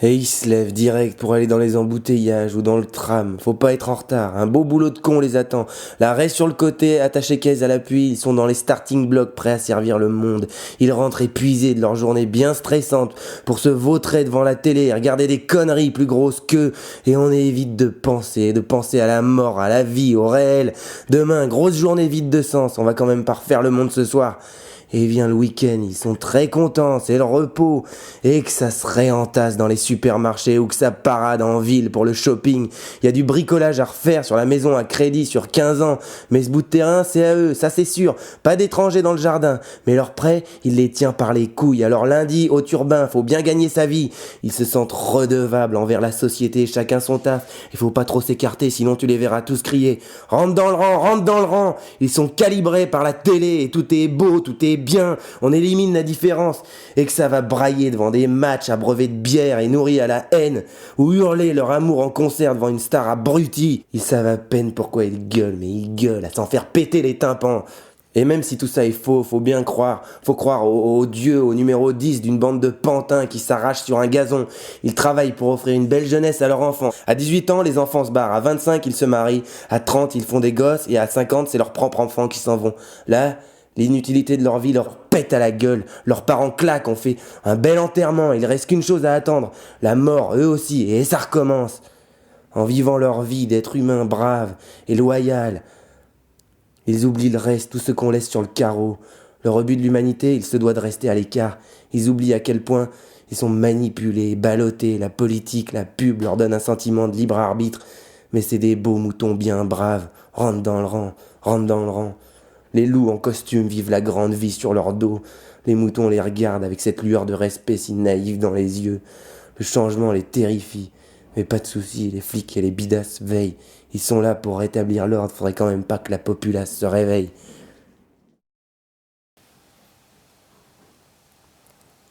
Et il se lève direct pour aller dans les embouteillages ou dans le tram. Faut pas être en retard. Un beau boulot de con les attend. L'arrêt sur le côté, attaché caisse à l'appui, ils sont dans les starting blocks prêts à servir le monde. Ils rentrent épuisés de leur journée bien stressante pour se vautrer devant la télé et regarder des conneries plus grosses qu'eux. Et on évite de penser à la mort, à la vie, au réel. Demain, grosse journée vide de sens. On va quand même pas refaire le monde ce soir. Et vient le week-end, ils sont très contents, c'est le repos. Et que ça se réentasse dans les supermarchés ou que ça parade en ville pour le shopping. Il y a du bricolage à refaire sur la maison à crédit sur 15 ans. Mais ce bout de terrain, c'est à eux, ça c'est sûr. Pas d'étrangers dans le jardin. Mais leur prêt, il les tient par les couilles. Alors lundi, au turbin, faut bien gagner sa vie. Ils se sentent redevables envers la société, chacun son taf. Il faut pas trop s'écarter, sinon tu les verras tous crier. Rentre dans le rang, rentre dans le rang. Ils sont calibrés par la télé et tout est beau, tout est bien, on élimine la différence, et que ça va brailler devant des matchs abreuvés de bière et nourris à la haine, ou hurler leur amour en concert devant une star abrutie. Ils savent à peine pourquoi ils gueulent, mais ils gueulent à s'en faire péter les tympans. Et même si tout ça est faux, faut bien croire. Faut croire au dieu, au numéro 10 d'une bande de pantins qui s'arrachent sur un gazon. Ils travaillent pour offrir une belle jeunesse à leurs enfants. À 18 ans, les enfants se barrent. À 25, ils se marient. À 30, ils font des gosses. Et à 50, c'est leurs propres enfants qui s'en vont. Là, l'inutilité de leur vie leur pète à la gueule. Leurs parents claquent, on fait un bel enterrement. Il reste qu'une chose à attendre. La mort, eux aussi. Et ça recommence. En vivant leur vie d'être humains braves et loyal, ils oublient le reste, tout ce qu'on laisse sur le carreau. Le rebut de l'humanité, il se doit de rester à l'écart. Ils oublient à quel point ils sont manipulés, ballottés. La politique, la pub leur donne un sentiment de libre arbitre. Mais c'est des beaux moutons bien braves. Rentre dans le rang, rentre dans le rang. Les loups en costume vivent la grande vie sur leur dos. Les moutons les regardent avec cette lueur de respect si naïve dans les yeux. Le changement les terrifie. Mais pas de soucis, les flics et les bidasses veillent. Ils sont là pour rétablir l'ordre, faudrait quand même pas que la populace se réveille.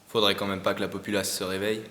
Faudrait quand même pas que la populace se réveille.